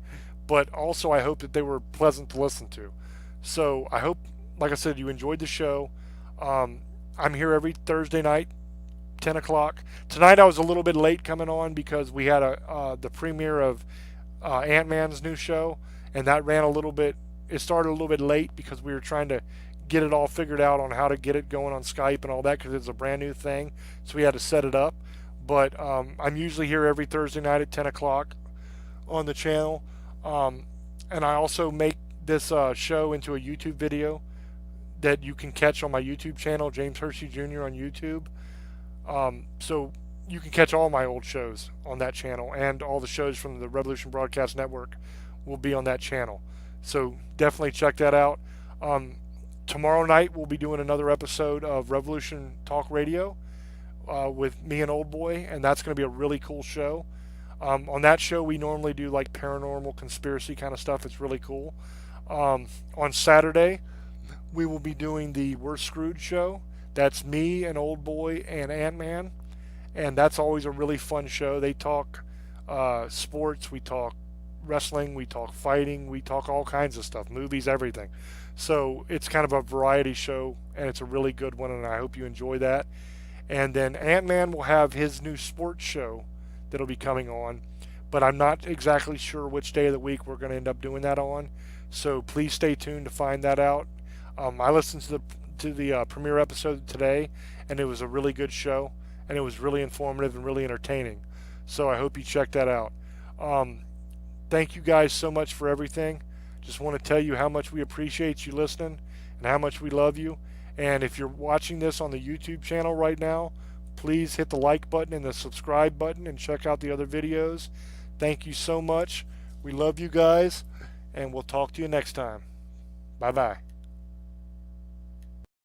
[SPEAKER 1] but also I hope that they were pleasant to listen to. So I hope, like I said, you enjoyed the show. I'm here every Thursday night, 10 o'clock. Tonight I was a little bit late coming on, because we had the premiere of Ant-Man's new show, and that ran a little bit. It started a little bit late because we were trying to get it all figured out on how to get it going on Skype and all that, because it's a brand new thing, so we had to set it up. But I'm usually here every Thursday night at 10 o'clock on the channel. And I also make this show into a YouTube video that you can catch on my YouTube channel, James Hershey Jr. on YouTube. So you can catch all my old shows on that channel, and all the shows from the Revolution Broadcast Network will be on that channel. So definitely check that out. Tomorrow night we'll be doing another episode of Revolution Talk Radio with me and Old Boy, and that's going to be a really cool show. On that show, we normally do like paranormal conspiracy kind of stuff. It's really cool. On Saturday, we will be doing the We're Screwed show. That's me and Old Boy and Ant Man, and that's always a really fun show. They talk sports, we talk wrestling, we talk fighting, we talk all kinds of stuff, movies, everything. So it's kind of a variety show, and it's a really good one, and I hope you enjoy that. And then Ant Man will have his new sports show that'll be coming on, but I'm not exactly sure which day of the week we're going to end up doing that on. So please stay tuned to find that out. I listened to the premiere episode today, and it was a really good show, and it was really informative and really entertaining. So I hope you check that out. Um, Thank you guys so much for everything. Just want to tell you how much we appreciate you listening and how much we love you. And if you're watching this on the YouTube channel right now, please hit the like button and the subscribe button and check out the other videos. Thank you so much. We love you guys, and we'll talk to you next time. Bye bye.